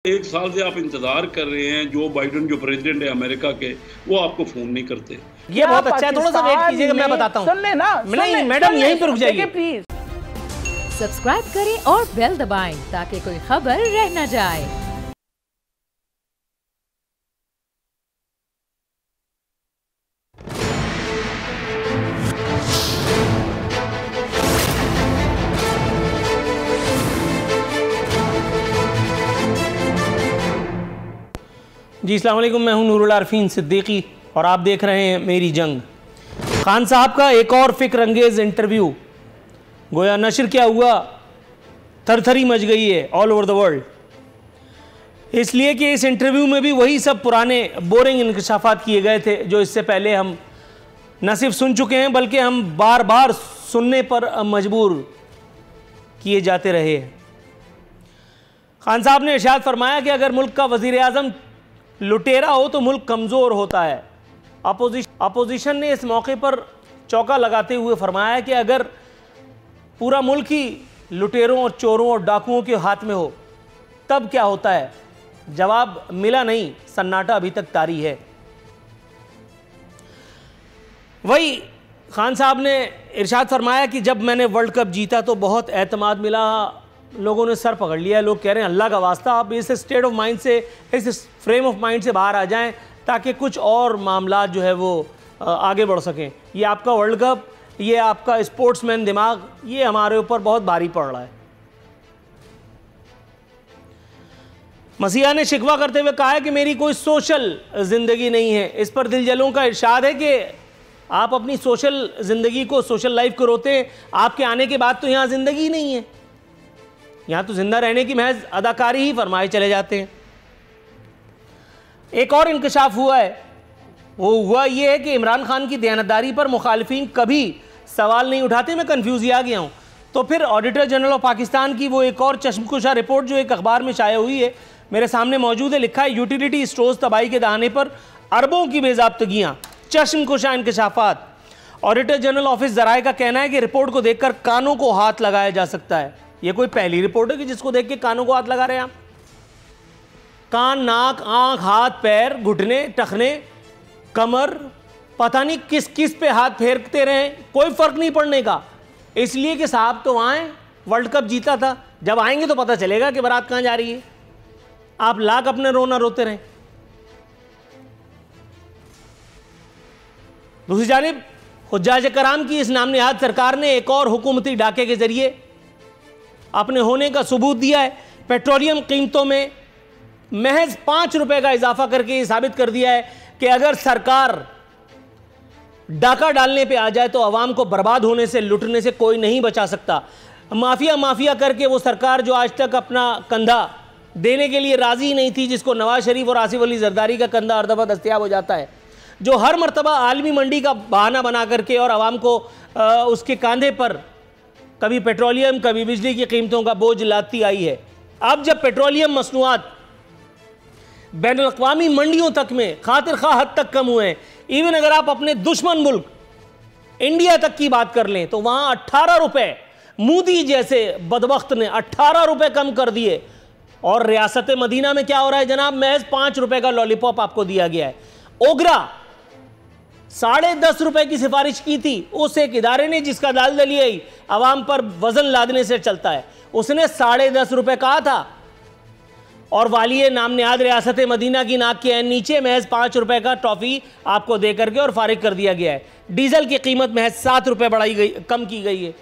एक साल से आप इंतजार कर रहे हैं, जो बाइडेन जो प्रेसिडेंट है अमेरिका के, वो आपको फोन नहीं करते। ये बहुत अच्छा है, थोड़ा सा वेट कीजिएगा, मैं बताता हूँ। सुन लेना, नहीं मैडम यहीं पर रुक जाइए प्लीज। सब्सक्राइब करें और बेल दबाएं ताकि कोई खबर रह न जाए। जी अस्सलाम वालेकुम, मैं हूं नूरुल आरफीन सिद्दीकी और आप देख रहे हैं मेरी जंग। खान साहब का एक और फिक्र अंगेज इंटरव्यू, गोया नशर क्या हुआ, थरथरी मच गई है ऑल ओवर द वर्ल्ड, इसलिए कि इस इंटरव्यू में भी वही सब पुराने बोरिंग इंकशाफात किए गए थे जो इससे पहले हम न सिर्फ सुन चुके हैं बल्कि हम बार बार सुनने पर मजबूर किए जाते रहे हैं। खान साहब ने इरशाद फरमाया कि अगर मुल्क का वज़ीर आज़म लुटेरा हो तो मुल्क कमज़ोर होता है। अपोजिशन ने इस मौके पर चौका लगाते हुए फरमाया कि अगर पूरा मुल्क ही लुटेरों और चोरों और डाकुओं के हाथ में हो तब क्या होता है। जवाब मिला नहीं, सन्नाटा अभी तक तारी है। वही खान साहब ने इरशाद फरमाया कि जब मैंने वर्ल्ड कप जीता तो बहुत एतमाद मिला, लोगों ने सर पकड़ लिया, लोग कह रहे हैं अल्लाह का वास्ता आप इस स्टेट ऑफ माइंड से, इस फ्रेम ऑफ माइंड से बाहर आ जाएं ताकि कुछ और मामला जो है वो आगे बढ़ सकें। ये आपका वर्ल्ड कप, ये आपका स्पोर्ट्समैन दिमाग, ये हमारे ऊपर बहुत भारी पड़ रहा है। मसीहा ने शिकवा करते हुए कहा है कि मेरी कोई सोशल ज़िंदगी नहीं है। इस पर दिलजलों का इरशाद है कि आप अपनी सोशल ज़िंदगी को, सोशल लाइफ को रोते हैं, आपके आने के बाद तो यहाँ ज़िंदगी ही नहीं है, यहाँ तो जिंदा रहने की महज अदाकारी ही फरमाए चले जाते हैं। एक और इंकशाफ हुआ है, वो हुआ ये है कि इमरान खान की दयानतदारी पर मुखालिफिन कभी सवाल नहीं उठाते। मैं कंफ्यूज ही आ गया हूँ। तो फिर ऑडिटर जनरल ऑफ पाकिस्तान की वो एक और चश्मकुशा रिपोर्ट जो एक अखबार में शाया हुई है, मेरे सामने मौजूद है, लिखा है यूटिलिटी स्टोर्स तबाही के दहाने पर अरबों की बेज़ाब्तगियाँ, चश्मकुशा इंकशाफात। ऑडिटर जनरल ऑफिस ज़राए का कहना है कि रिपोर्ट को देखकर कानों को हाथ लगाया जा सकता है। ये कोई पहली रिपोर्ट है कि जिसको देख के कानों को हाथ लगा रहे हैं आप? कान, नाक, आंख, हाथ, पैर, घुटने, टखने, कमर, पता नहीं किस किस पे हाथ फेरते रहे, कोई फर्क नहीं पड़ने का। इसलिए कि साहब तो आए, वर्ल्ड कप जीता था, जब आएंगे तो पता चलेगा कि बारात कहां जा रही है। आप लाख अपने रोना रोते रहें। दूसरी जानिब हुज्जाज कराम की इस नाम निहाद सरकार ने एक और हुकूमती डाके के जरिए अपने होने का सबूत दिया है। पेट्रोलियम कीमतों में महज 5 रुपए का इजाफा करके ये साबित कर दिया है कि अगर सरकार डाका डालने पे आ जाए तो आवाम को बर्बाद होने से, लुटने से कोई नहीं बचा सकता। माफिया करके वो सरकार जो आज तक अपना कंधा देने के लिए राजी ही नहीं थी, जिसको नवाज शरीफ और आसिफ अली जरदारी का कंधा हर दफा दस्तयाब हो जाता है, जो हर मरतबा आलमी मंडी का बहाना बना करके और आवाम को उसके कंधे पर कभी पेट्रोलियम कभी बिजली की कीमतों का बोझ लाती आई है। अब जब पेट्रोलियम मसनूआत बैनुल-अक़वामी मंडियों तक में खातिर खा हद तक कम हुए हैं, इवन अगर आप अपने दुश्मन मुल्क इंडिया तक की बात कर लें तो वहाँ 18 रुपये मोदी जैसे बदबख्त ने 18 रुपये कम कर दिए। और रियासत मदीना में क्या हो रहा है जनाब, महज 5 रुपये का लॉलीपॉप आपको दिया गया है। ओगरा 10.5 रुपए की सिफारिश की थी उस एक इदारे ने जिसका दाल-दलिया आवाम पर वजन लादने से चलता है, उसने 10.5 रुपए कहा था और वाली नाम निहाद रियासत मदीना की नाक के नीचे महज 5 रुपए का टॉफी आपको दे करके और फारिग कर दिया गया है। डीजल की कीमत महज 7 रुपए बढ़ाई गई, कम की गई है।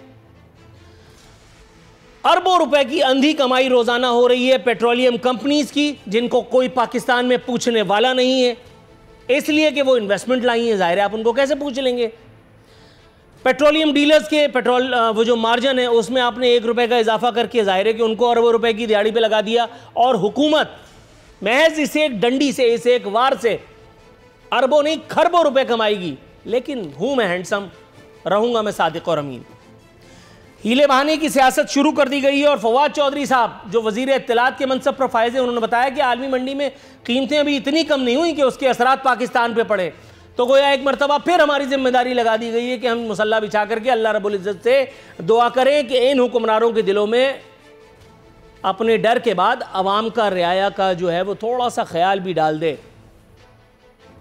अरबों रुपए की अंधी कमाई रोजाना हो रही है पेट्रोलियम कंपनीज की, जिनको कोई पाकिस्तान में पूछने वाला नहीं है, इसलिए कि वो इन्वेस्टमेंट लाई है। जाहिर है आप उनको कैसे पूछ लेंगे। पेट्रोलियम डीलर्स के पेट्रोल वो जो मार्जिन है उसमें आपने 1 रुपए का इजाफा करके जाहिर है कि उनको अरबों रुपए की दिहाड़ी पे लगा दिया और हुकूमत महज इसे एक डंडी से, इसे एक वार से अरबों नहीं खरबों रुपए कमाएगी। लेकिन हूं मैं हैंडसम, रहूंगा मैं सादिक और अमीन। हीले बहाने की सियासत शुरू कर दी गई है और फवाद चौधरी साहब जो वजीर इत्तलात के मनसब पर फायज हैं, उन्होंने बताया कि आलमी मंडी में कीमतें अभी इतनी कम नहीं हुई कि उसके असरात पाकिस्तान पे पड़े। तो गोया एक मरतबा फिर हमारी जिम्मेदारी लगा दी गई है कि हम मुसल्ला बिछा करके अल्लाह रब्बुल इज़्ज़त से दुआ करें कि इन हुक्मरानों के दिलों में अपने डर के बाद अवाम का रियाया का जो है वो थोड़ा सा ख्याल भी डाल दे।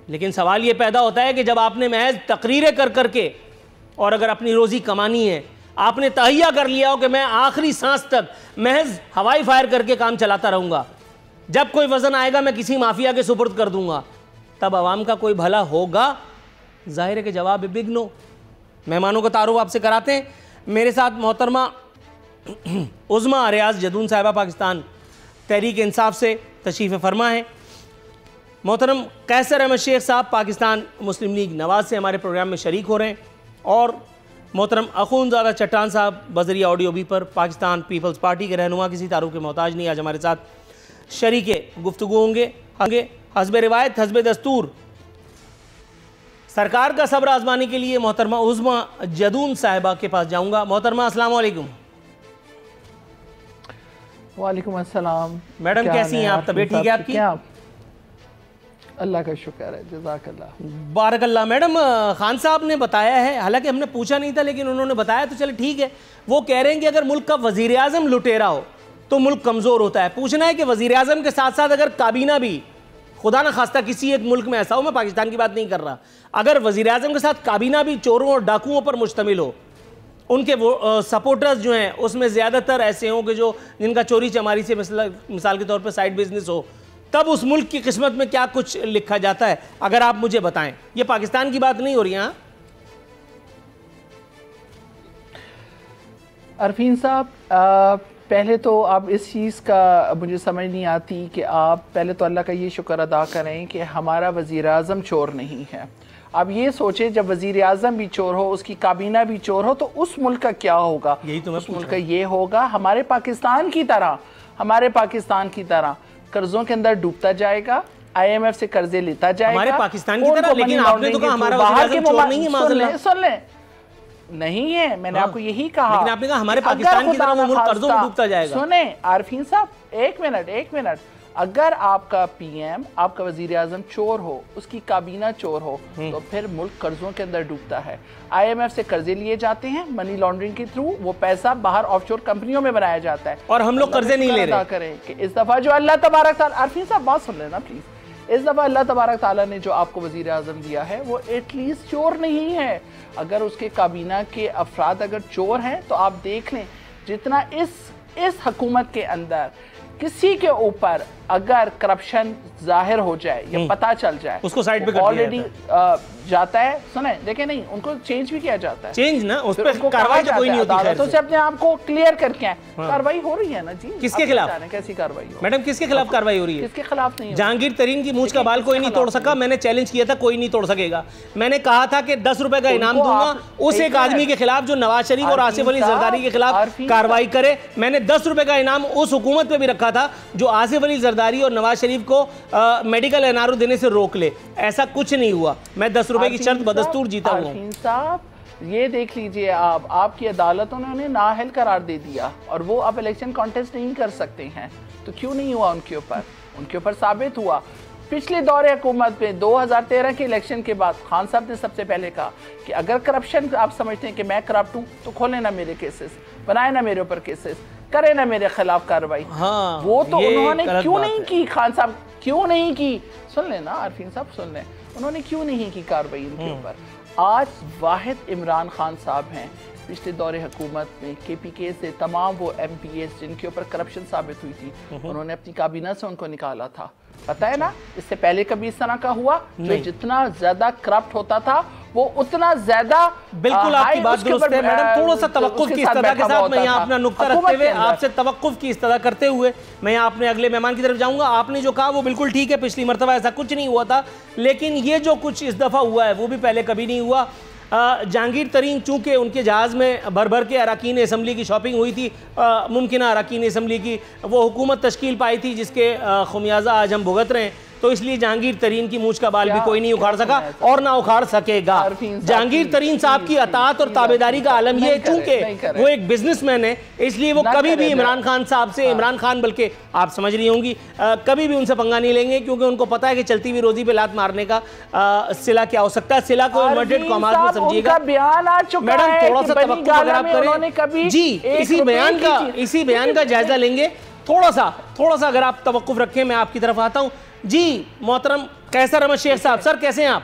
लेकिन सवाल ये पैदा होता है कि जब आपने महज तकरीरें कर करके और अगर अपनी रोज़ी कमानी है, आपने तहैया कर लिया हो कि मैं आखिरी सांस तक महज हवाई फायर करके काम चलाता रहूँगा, जब कोई वज़न आएगा मैं किसी माफिया के सुपुर्द कर दूँगा, तब आवाम का कोई भला होगा? ज़ाहिर है कि जवाब है बिग नो। मेहमानों का तारुफ आपसे कराते हैं। मेरे साथ मोहतरमा उज़्मा रियाज जदून साहिबा पाकिस्तान तहरीक इंसाफ से तशरीफ़ फरमा है। मोहतरम कैसर अहमद शेख साहब पाकिस्तान मुस्लिम लीग नवाज से हमारे प्रोग्राम में शरीक हो रहे हैं, और मोहतरम अखूनज़ादा चट्टान साहब बज़रिया ऑडियो बी पर पाकिस्तान पीपल्स पार्टी के रहनुमा, किसी तारुफ के मोहताज नहीं, आज हमारे साथ शरीके गुफ्तगू होंगे। हस्ब रिवायत हस्ब दस्तूर सरकार का सब्र आजमाने के लिए मोहतरमा उज़्मा जदून साहिबा के पास जाऊंगा। मोहतरमा अस्सलाम वालेकुम। वालेकुम अस्सलाम। मैडम कैसी हैं आप? तबीयत ठीक है आपकी? क्या? अल्लाह का शुक्र है, जज़ाकल्लाह। बारकल्लाह। मैडम खान साहब ने बताया है, हालांकि हमने पूछा नहीं था लेकिन उन्होंने बताया, तो चले ठीक है। वो कह रहे हैं कि अगर मुल्क का वज़ीर आज़म लुटेरा हो तो मुल्क कमज़ोर होता है। पूछना है कि वज़ीर आज़म के साथ साथ अगर काबीना भी, खुदा न खास्ता किसी एक मुल्क में ऐसा हो, मैं पाकिस्तान की बात नहीं कर रहा, अगर वज़ीर आज़म के साथ काबीना भी चोरों और डाकुओं पर मुश्तमिल हो, उनके वो सपोर्टर्स जो हैं उसमें ज़्यादातर ऐसे हों कि जो जिनका चोरी चमारी से मिसाल के तौर पर साइड बिजनेस हो, तब उस मुल्क की किस्मत में क्या कुछ लिखा जाता है, अगर आप मुझे बताएं। ये पाकिस्तान की बात नहीं हो रही है। अरफीन साहब, पहले तो आप इस चीज़ का मुझे समझ नहीं आती कि आप पहले तो अल्लाह का ये शुक्र अदा करें कि हमारा वज़ीर आज़म चोर नहीं है। आप ये सोचें जब वज़ीर आज़म भी चोर हो, उसकी काबीना भी चोर हो, तो उस मुल्क का क्या होगा? यही तो मैं उस मुल्क का ये होगा हमारे पाकिस्तान की तरह कर्जों के अंदर डूबता जाएगा, IMF से कर्जे लेता जाएगा। हमारे पाकिस्तान की तरह, लेकिन आपने तो कहा हमारा वज़ीर आज़म चोर नहीं है। सुन ले, नहीं है, मैंने आपको यही कहा। लेकिन आपने कहा हमारे पाकिस्तान की तरह वो मुल्क कर्जों में डूबता जाएगा। सुने आरफीन साहब, एक मिनट, अगर आपका PM, आपका वजीर आजम चोर हो, उसकी काबीना चोर हो, तो फिर मुल्क कर्जों के अंदर डूबता है। IMF से कर्जे लिए जाते हैं मनी लॉन्ड्रिंग के थ्रू, वो पैसा बाहर ऑफशोर कंपनियों में बनाया जाता है, और हम लोग कर्जे नहीं ले रहे। करें कि इस दफा जो अल्लाह तबारक तआला, आरफीन साहब बात सुन लेना प्लीज, इस दफा अल्लाह तबारक तआला ने जो आपको वजीर आजम दिया है वो एटलीस्ट चोर नहीं है। अगर उसके काबीना के अफराद अगर चोर हैं तो आप देख लें, जितना इस हुकूमत के अंदर किसी के ऊपर अगर करप्शन जाहिर हो जाए या पता चल जाए, उसको साइड पे कर ऑलरेडी जाता है। सुने, देखे नहीं, उनको चेंज भी किया जाता है। चेंज ना, उस पर कार्रवाई तो कोई नहीं होती। अदालतों से अपने आप को क्लियर करके कार्रवाई हो रही है ना जी। किसके खिलाफ? कैसी कार्रवाई हो? मैडम किसके खिलाफ कार्रवाई हो रही है? किसके खिलाफ नहीं? जहांगीर तरीन की मूंछ का बाल कोई नहीं तोड़ सका। मैंने चैलेंज किया था, कोई नहीं तोड़ सकेगा। मैंने कहा था कि 10 रुपए का इनाम दूंगा उस एक आदमी के खिलाफ जो नवाज शरीफ और आसिफ अली जरदारी के खिलाफ कार्रवाई करे। मैंने 10 रुपए का इनाम उस हुकूमत पे भी रखा था जो आसिफ अली जरदारी और नवाज शरीफ को मेडिकल एनआरओ देने से रोक ले। ऐसा कुछ नहीं हुआ। मैं 10 रुपए की शर्त बदस्तूर जीता हुआ हूं। साहब ये देख लीजिए, आपकी अदालतों ने उन्हें नाअहल करार दे दिया और वो अब इलेक्शन कॉन्टेस्ट नहीं कर सकते हैं। तो क्यों नहीं हुआ उनके ऊपर साबित हुआ। पिछले दौरे हुकूमत में 2013 के इलेक्शन के बाद खान साहब ने सबसे पहले कहा कि अगर करप्शन आप समझते हैं कि मैं करप्ट हूँ तो खोले ना मेरे केसेस, बनाए ना मेरे ऊपर केसेस, करे ना मेरे खिलाफ कार्रवाई। हाँ, वो तो उन्होंने क्यों नहीं की? खान साहब क्यों नहीं की? सुन लेना आरफीन साहब, सुन लें, उन्होंने क्यों नहीं की कार्रवाई उनके ऊपर। आज वाहिद इमरान खान साहब हैं पिछले दौरे हुकूमत में KPK से तमाम वो MPs जिनके ऊपर करप्शन साबित हुई थी, उन्होंने अपनी काबीना से उनको निकाला था। पता है ना, इससे पहले कभी इस तरह का हुआ? जो जितना ज्यादा करप्ट होता था वो उतना ज्यादा। बिल्कुल आपकी बात दुरुस्त है मैडम। थोड़ा सा तवक्कुफ की इस्तदा के साथ मैं यहाँ अपना नुक्ता रखते हुए आपसे तवक्कुफ की इस्तदा करते हुए मैं यहाँ अपने अगले मेहमान की तरफ जाऊँगा। आपने जो कहा वो बिल्कुल ठीक है, पिछली मरतबा ऐसा कुछ नहीं हुआ था, लेकिन ये जो कुछ इस दफ़ा हुआ है वो भी पहले कभी नहीं हुआ। जहांगीर तरीन चूँकि उनके जहाज़ में भर भर के अरकान असम्बली की शॉपिंग हुई थी, मुमकिन अरकान असम्बली की, वो हुकूमत तश्कील पाई थी जिसके खुमियाजा आज हम भुगत रहे हैं, तो इसलिए जहांगीर तरीन की मूंछ का बाल भी कोई नहीं उखाड़ सका और ना उखाड़ सकेगा। जहांगीर तरीन साहब की अतात और ताबेदारी का आलम ये है, चूंकि वो एक बिजनेसमैन है, इसलिए वो कभी भी इमरान खान साहब से, इमरान खान बल्कि आप समझ रही होंगी, कभी भी उनसे पंगा नहीं लेंगे, क्योंकि उनको पता है कि चलती हुई रोजी पे लात मारने का सिला क्या हो सकता है। सिला को इन्वर्टेड कॉमास में समझिएगा। मैडम थोड़ा सा तवक्कुफ अगर आप करें जी, इसी बयान का जायजा लेंगे। थोड़ा सा अगर आप तवक्कुफ रखें, मैं आपकी तरफ आता हूँ। जी मोहतरम कैसर अहमद शेख साहब, सर कैसे हैं आप?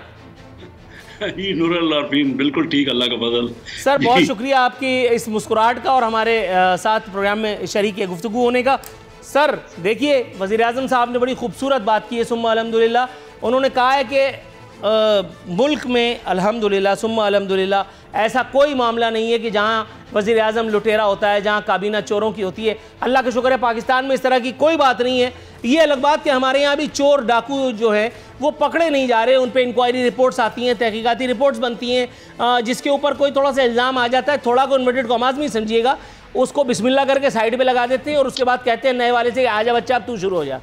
नूरुल आरफीन बिल्कुल ठीक, अल्लाह का फजल। सर बहुत शुक्रिया आपकी इस मुस्कुराहट का और हमारे साथ प्रोग्राम में शरीक गुफ्तगू होने का। सर देखिए, वज़ीर आज़म साहब ने बड़ी खूबसूरत बात की है, सुम्मा अल्हम्दुलिल्लाह। उन्होंने कहा है कि मुल्क में अल्हम्दुलिल्लाह सुम्मा अल्हम्दुलिल्लाह ऐसा कोई मामला नहीं है कि जहाँ वज़ीर आज़म लुटेरा होता है, जहाँ काबीना चोरों की होती है। अल्लाह का शुक्र है पाकिस्तान में इस तरह की कोई बात नहीं है। ये अलग बात कि हमारे यहाँ भी चोर डाकू जो है वो पकड़े नहीं जा रहे, उन पर इंक्वायरी रिपोर्ट्स आती हैं, तहकीकाती रिपोर्ट्स बनती हैं, जिसके ऊपर कोई थोड़ा सा इल्ज़ाम आ जाता है, थोड़ा को इन्वर्टेड कॉमास में समझिएगा, उसको बिस्मिल्लाह करके साइड पे लगा देते हैं और उसके बाद कहते हैं नए वाले से आजा बच्चा अब तू शुरू हो जा।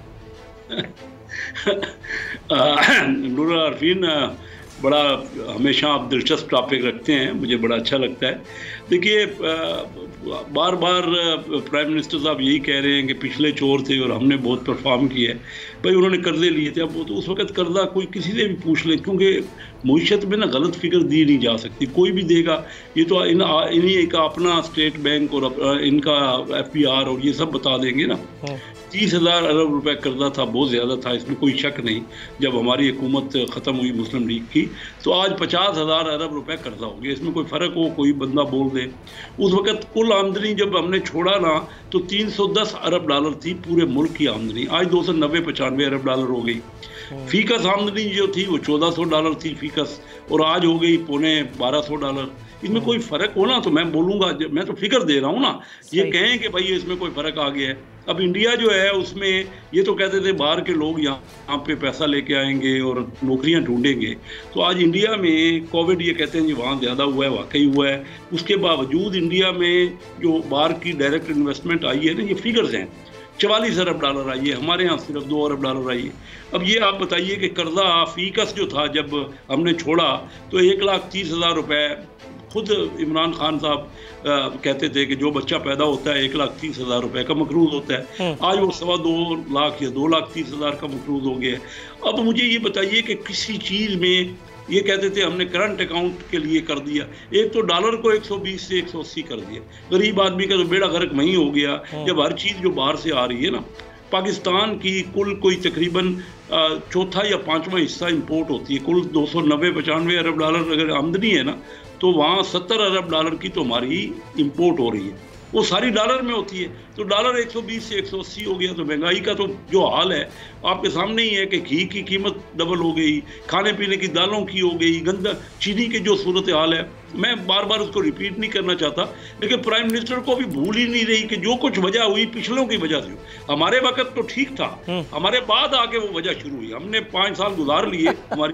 नूरुल आरफीन बड़ा हमेशा आप दिलचस्प टॉपिक रखते हैं, मुझे बड़ा अच्छा लगता है। देखिए बार बार प्राइम मिनिस्टर साहब यही कह रहे हैं कि पिछले चोर थे और हमने बहुत परफॉर्म किया है। भाई उन्होंने कर्जे लिए थे, अब वो तो उस वक्त कर्जा कोई किसी से भी पूछ ले, क्योंकि मईशत में ना गलत फिगर दी नहीं जा सकती, कोई भी देगा। ये तो इन्हीं का अपना स्टेट बैंक और इनका FBR और ये सब बता देंगे ना। 30,000 अरब रुपए कर्जा था, बहुत ज़्यादा था, इसमें कोई शक नहीं। जब हमारी हुकूमत ख़त्म हुई मुस्लिम लीग की तो आज 50,000 अरब रुपए कर्जा हो गया। इसमें कोई फ़र्क हो, कोई बंदा बोल दे। उस वक़्त कुल आमदनी जब हमने छोड़ा ना तो 310 अरब डॉलर थी पूरे मुल्क की आमदनी, आज 290-95 अरब डॉलर हो गई। फीकस आमदनी जो थी वो 1400 डॉलर थी फीकस, और आज हो गई पौने 1200 डॉलर। इसमें कोई फ़र्क हो ना तो मैं बोलूँगा, मैं तो फिक्र दे रहा हूँ ना, ये कहें कि भाई इसमें कोई फ़र्क आ गया है। अब इंडिया जो है उसमें ये तो कहते थे बाहर के लोग यहाँ पे पैसा लेके आएंगे और नौकरियाँ ढूंढेंगे, तो आज इंडिया में कोविड ये कहते हैं जी वहाँ ज़्यादा हुआ है, वाकई हुआ है। उसके बावजूद इंडिया में जो बाहर की डायरेक्ट इन्वेस्टमेंट आई है ना, ये फिगर्स हैं, 44 अरब डॉलर आई है, हमारे यहाँ सिर्फ 2 अरब डॉलर आई है। अब ये आप बताइए कि कर्जा फीकस जो था जब हमने छोड़ा तो 1,30,000 रुपये खुद इमरान खान साहब कहते थे कि जो बच्चा पैदा होता है 1,30,000 रुपये का मकरूज होता है। आज वो 2.25 लाख या 2,30,000 का मकरूज हो गया है। अब मुझे ये बताइए कि किसी चीज़ में ये कहते थे हमने करंट अकाउंट के लिए कर दिया, एक तो डॉलर को 120 से 180 कर दिया। गरीब आदमी का तो बेड़ा गर्क वहीं हो गया जब हर चीज़ जो बाहर से आ रही है ना। पाकिस्तान की कुल कोई तकरीबन चौथा या पाँचवां हिस्सा इंपोर्ट होती है। कुल 290-95 अरब डॉलर अगर आमदनी है ना, तो वहाँ 70 अरब डॉलर की तो हमारी इंपोर्ट हो रही है, वो सारी डॉलर में होती है। तो डॉलर 120 से 180 हो गया, तो महंगाई का तो जो हाल है आपके सामने ही है कि घी की कीमत डबल हो गई, खाने पीने की दालों की हो गई, गंदा चीनी की जो सूरत हाल है। मैं बार बार उसको रिपीट नहीं करना चाहता, लेकिन प्राइम मिनिस्टर को भी भूल ही नहीं रही कि जो कुछ वजह हुई पिछलों की वजह से। हमारे वक्त तो ठीक था, हमारे बाद आके वो वजह शुरू हुई। हमने 5 साल गुजार लिए हमारी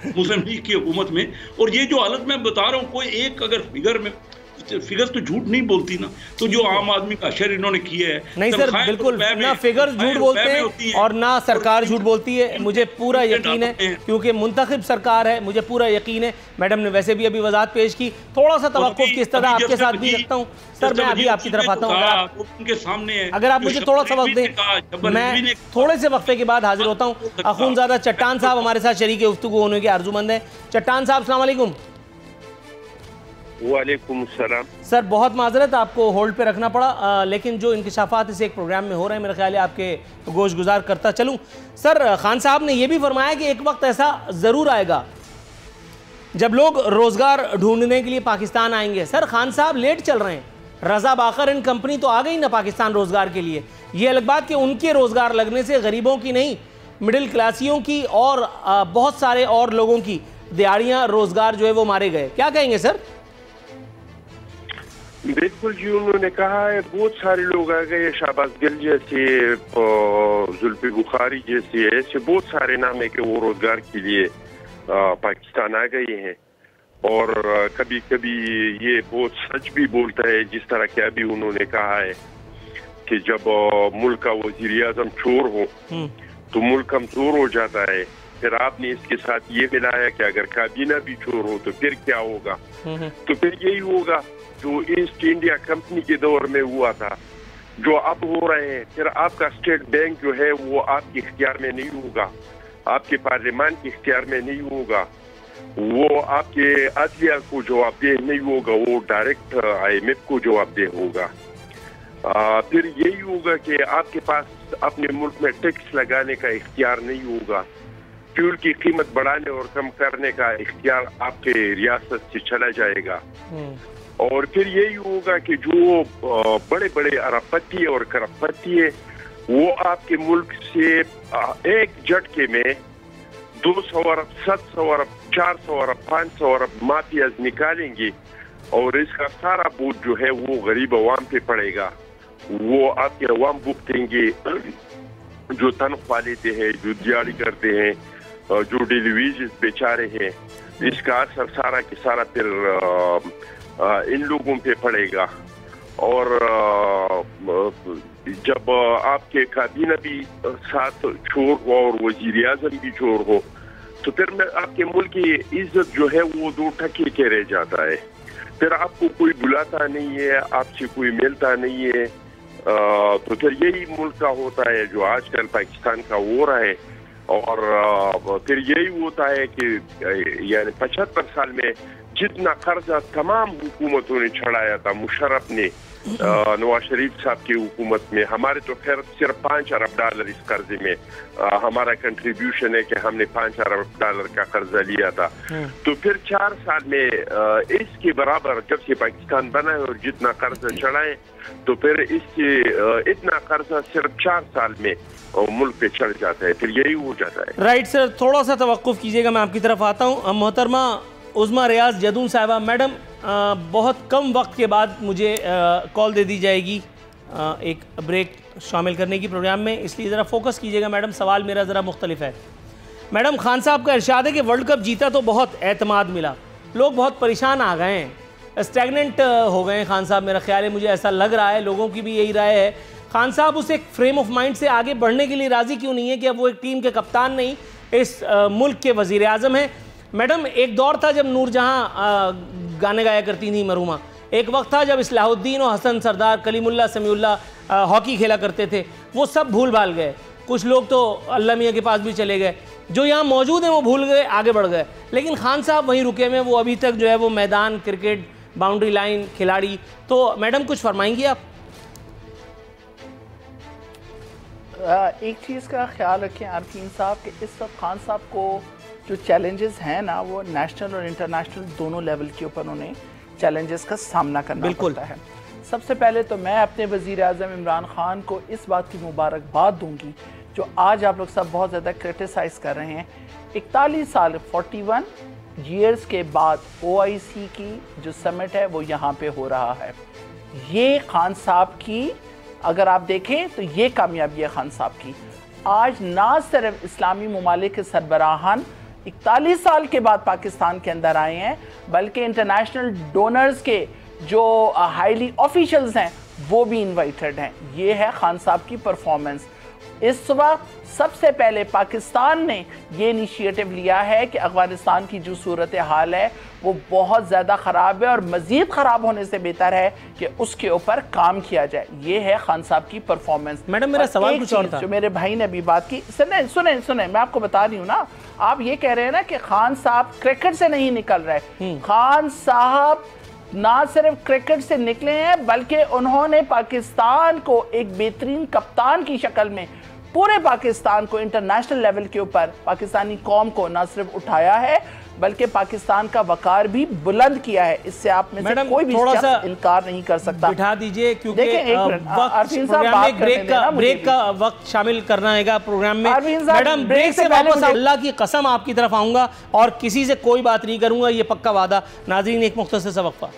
मुस्लिम लीग की हुकूमत में, और ये जो हालत मैं बता रहा हूँ, कोई एक अगर फिगर्स तो झूठ नहीं बोलती ना, तो जो आम आदमी का अशर इन्होंने किया है। नहीं सर, बिल्कुल ना फिगर्स झूठ बोलते हैं और ना सरकार झूठ बोलती है, मुझे पूरा यकीन है, क्योंकि मुंतखब सरकार है, मुझे पूरा यकीन है। मैडम ने वैसे भी अभी वजाहत पेश की, थोड़ा सा तवक्कुफ की इस्तदा आपके साथ भी रखता हूँ। सर मैं अभी आपकी तरफ आता हूँ, उनके सामने अगर आप मुझे थोड़ा सा वक्त दें, मैं थोड़े से वक्फे के बाद हाजिर होता हूँ। अखूनज़ादा चट्टान साहब हमारे साथ शरीक गुफ्तगू होने के आरज़ूमंद हैं। चट्टान साहब अस्सलाम वालेकुम। वालेकुम सलाम। सर बहुत माजरत, आपको होल्ड पे रखना पड़ा, लेकिन जो इंकशाफात इस एक प्रोग्राम में हो रहे हैं मेरा ख्याल है आपके गोश गुजार करता चलूँ। सर खान साहब ने यह भी फरमाया कि एक वक्त ऐसा ज़रूर आएगा जब लोग रोज़गार ढूंढने के लिए पाकिस्तान आएंगे। सर खान साहब लेट चल रहे हैं, रज़ा बाकर एंड कंपनी तो आ गई ना पाकिस्तान रोज़गार के लिए। ये अलग बात कि उनके रोज़गार लगने से गरीबों की नहीं, मिडिल क्लासियों की और बहुत सारे और लोगों की दिहाड़ियाँ रोज़गार जो है वो मारे गए। क्या कहेंगे सर? बिल्कुल जी, उन्होंने कहा है बहुत सारे लोग आ गए, शाहबाज गिल जैसे, जुल्फी बुखारी जैसे, ऐसे बहुत सारे नाम है कि वो रोजगार के लिए पाकिस्तान आ गए हैं। और कभी कभी ये बहुत सच भी बोलता है, जिस तरह के अभी उन्होंने कहा है कि जब मुल्क का वजीर आजम चोर हो तो मुल्क कमजोर हो जाता है। फिर आपने इसके साथ ये मिलाया कि अगर काबीना भी चोर हो तो फिर क्या होगा, तो फिर यही होगा जो ईस्ट इंडिया कंपनी के दौर में हुआ था, जो अब हो रहे हैं। फिर आपका स्टेट बैंक जो है वो आपके इख्तियार में नहीं होगा, आपके पार्लियामान के इख्तियार में नहीं होगा, वो आपके अदलिया को जवाबदेह नहीं होगा, वो डायरेक्ट IMF को जवाबदेह होगा। फिर यही होगा कि आपके पास अपने मुल्क में टैक्स लगाने का इख्तियार नहीं होगा, फ्यूल की कीमत बढ़ाने और कम करने का इख्तियार आपके रियासत से चला जाएगा। और फिर यही होगा कि जो बड़े बड़े अरबपति और खरबपति है वो आपके मुल्क से एक झटके में 200 अरब, 700 अरब, 400 अरब, 500 अरब माफियाज निकालेंगे और इसका सारा बोझ जो है वो गरीब अवाम पे पड़ेगा। वो आपके अवाम भुगतेंगे जो तनख्वाह लेते हैं, जो दिहाड़ी करते हैं, जो डेली वेजेस बेचारे हैं। इसका असर सारा के सारा फिर इन लोगों पे पड़ेगा। और जब आपके काबीना भी साथ चोर हो और वजीर आजम भी चोर हो तो फिर मैं आपके मुल्क की इज्जत जो है वो दो टके के रह जाता है। फिर आपको कोई बुलाता नहीं है, आपसे कोई मिलता नहीं है। तो फिर यही मुल्क का होता है जो आजकल पाकिस्तान का हो रहा है। और फिर यही होता है कि यानी 75 साल में जितना कर्जा तमाम हुकूमतों ने चढ़ाया था, मुशर्रफ ने नवाज शरीफ साहब की हुकूमत में, हमारे तो खैर सिर्फ $5 अरब इस कर्जे में हमारा कंट्रीब्यूशन है कि हमने $5 अरब का कर्जा लिया था। तो फिर 4 साल में इसके बराबर जब से पाकिस्तान बना है और जितना कर्जा चढ़ाए तो फिर इससे इतना कर्जा सिर्फ 4 साल में मुल्क पे चढ़ जाता है। फिर यही हो जाता है। राइट सर, थोड़ा सा तवक्कुफ कीजिएगा, मैं आपकी तरफ आता हूँ। मोहतरमा उज़्मा रियाज जदून साहिबा, मैडम बहुत कम वक्त के बाद मुझे कॉल दे दी जाएगी एक ब्रेक शामिल करने की प्रोग्राम में, इसलिए ज़रा फोकस कीजिएगा मैडम। सवाल मेरा ज़रा मुख्तलिफ है। मैडम, खान साहब का इरशाद है कि वर्ल्ड कप जीता तो बहुत एतमाद मिला, लोग बहुत परेशान आ गए हैं, स्टैगनेंट हो गए हैं खान साहब, मेरा ख्याल है, मुझे ऐसा लग रहा है, लोगों की भी यही राय है। खान साहब उस एक फ्रेम ऑफ माइंड से आगे बढ़ने के लिए राज़ी क्यों नहीं है कि अब वो एक टीम के कप्तान नहीं, इस मुल्क के वज़ीर आज़म हैं। मैडम, एक दौर था जब नूरजहां गाने गाया करती थी मरहुमा, एक वक्त था जब इस्लाहुद्दीन और हसन सरदार, कलीमुल्लाह, समीउल्लाह हॉकी खेला करते थे, वो सब भूल भाल गए। कुछ लोग तो अल्लाह मियाँ के पास भी चले गए, जो यहाँ मौजूद हैं वो भूल गए, आगे बढ़ गए, लेकिन खान साहब वहीं रुके हुए, वो अभी तक जो है वो मैदान, क्रिकेट, बाउंड्री लाइन, खिलाड़ी। तो मैडम कुछ फरमाएंगी आप? एक चीज़ का ख्याल रखें आरफीन साहब कि इस वक्त खान साहब को जो चैलेंजेस हैं ना वो नेशनल और इंटरनेशनल दोनों लेवल के ऊपर उन्हें चैलेंजेस का सामना करना पड़ता है। सबसे पहले तो मैं अपने वज़ीर आज़म इमरान खान को इस बात की मुबारकबाद दूंगी जो आज आप लोग सब बहुत ज़्यादा क्रिटिसाइज़ कर रहे हैं। 41 साल 41 ईयर्स के बाद OIC की जो समिट है वो यहाँ पे हो रहा है। ये खान साहब की अगर आप देखें तो ये कामयाबी है खान साहब की। आज ना सिर्फ इस्लामी ममालिक के सरबराहान 41 साल के बाद पाकिस्तान के अंदर आए हैं, बल्कि इंटरनेशनल डोनर्स के जो हाईली ऑफिशियल्स हैं वो भी इनवाइटेड हैं। ये है खान साहब की परफॉर्मेंस। इस वक्त सबसे पहले पाकिस्तान ने ये इनिशिएटिव लिया है कि अफगानिस्तान की जो सूरत हाल है वो बहुत ज़्यादा ख़राब है और मज़ीद ख़राब होने से बेहतर है कि उसके ऊपर काम किया जाए। ये है खान साहब की परफॉर्मेंस। मैडम, मेरा सवाल कुछ और था जो मेरे भाई ने अभी बात की। सुने मैं आपको बता रही हूँ ना, आप ये कह रहे हैं ना कि खान साहब क्रिकेट से नहीं निकल रहे। खान साहब ना सिर्फ क्रिकेट से निकले हैं बल्कि उन्होंने पाकिस्तान को एक बेहतरीन कप्तान की शक्ल में पूरे पाकिस्तान को इंटरनेशनल लेवल के ऊपर पाकिस्तानी कौम को ना सिर्फ उठाया है बल्कि पाकिस्तान का वकार भी बुलंद किया है। इससे आप में से कोई भी इनकार नहीं कर सकता। बिठा दीजिए क्योंकि ब्रेक का वक्त शामिल करना है प्रोग्राम में। मैडम, ब्रेक से वापस अल्लाह की कसम आपकी तरफ आऊंगा और किसी से कोई बात नहीं करूंगा, ये पक्का वादा। नाज़रीन, एक मुख्तसर सा वक्फा।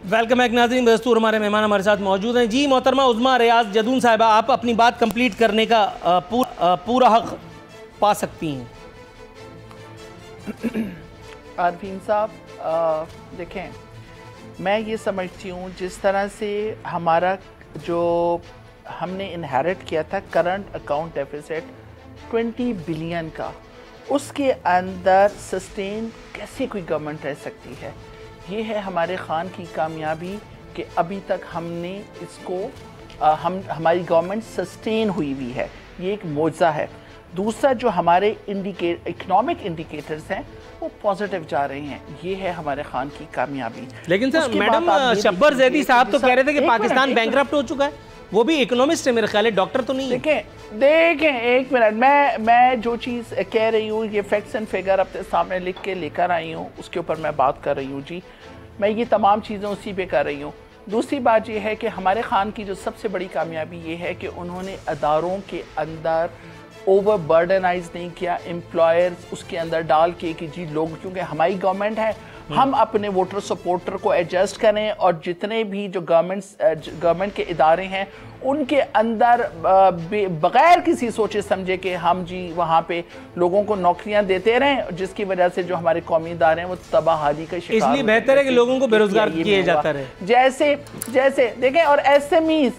वेलकम बैक नाज़रीन, बदस्तूर हमारे मेहमान हमारे साथ मौजूद हैं। जी मोहतरमा उज़्मा रियाज जदून साहिबा, आप अपनी बात कंप्लीट करने का पूरा हक पा सकती हैं। आरफीन साहब, देखें, मैं ये समझती हूँ जिस तरह से हमारा जो हमने इनहेरिट किया था करंट अकाउंट डेफिसिट 20 बिलियन का, उसके अंदर सस्टेन कैसे कोई गवर्नमेंट रह सकती है। ये है हमारे खान की कामयाबी कि अभी तक हमने इसको हमारी गवर्नमेंट सस्टेन हुई हुई है, ये एक मौजज़ा है। दूसरा जो हमारे इकोनॉमिक इंडिकेटर्स हैं वो पॉजिटिव जा रहे हैं, ये है हमारे खान की कामयाबी। लेकिन सर मैडम शब्बर जैदी साहब तो कह रहे थे कि पाकिस्तान बैंकरप्ट हो चुका है, वो भी इकोनॉमिस्ट है मेरे ख्याल है, डॉक्टर तो नहीं है। देखें एक मिनट, मैं जो चीज़ कह रही हूँ ये फैक्ट्स एंड फिगर अपने सामने लिख के लेकर आई हूँ, उसके ऊपर मैं बात कर रही हूँ जी। मैं ये तमाम चीज़ें उसी पे कर रही हूँ। दूसरी बात ये है कि हमारे खान की जो सबसे बड़ी कामयाबी ये है कि उन्होंने अदारों के अंदर ओवर बर्डनाइज नहीं किया एम्प्लॉयर्स उसके अंदर डाल के कि जी लोग, क्योंकि हमारी गवर्नमेंट है, हम अपने वोटर सपोर्टर को एडजस्ट करें और जितने भी जो गवर्नमेंट के इदारे हैं उनके अंदर बगैर किसी सोचे समझे कि हम जी वहाँ पे लोगों को नौकरियां देते रहें, जिसकी वजह से जो हमारे कौमी इदारे हैं वो तबाही का शिकार। इसलिए बेहतर है कि लोगों को बेरोजगार किए जाता रहे। जैसे देखें, और एसएमईज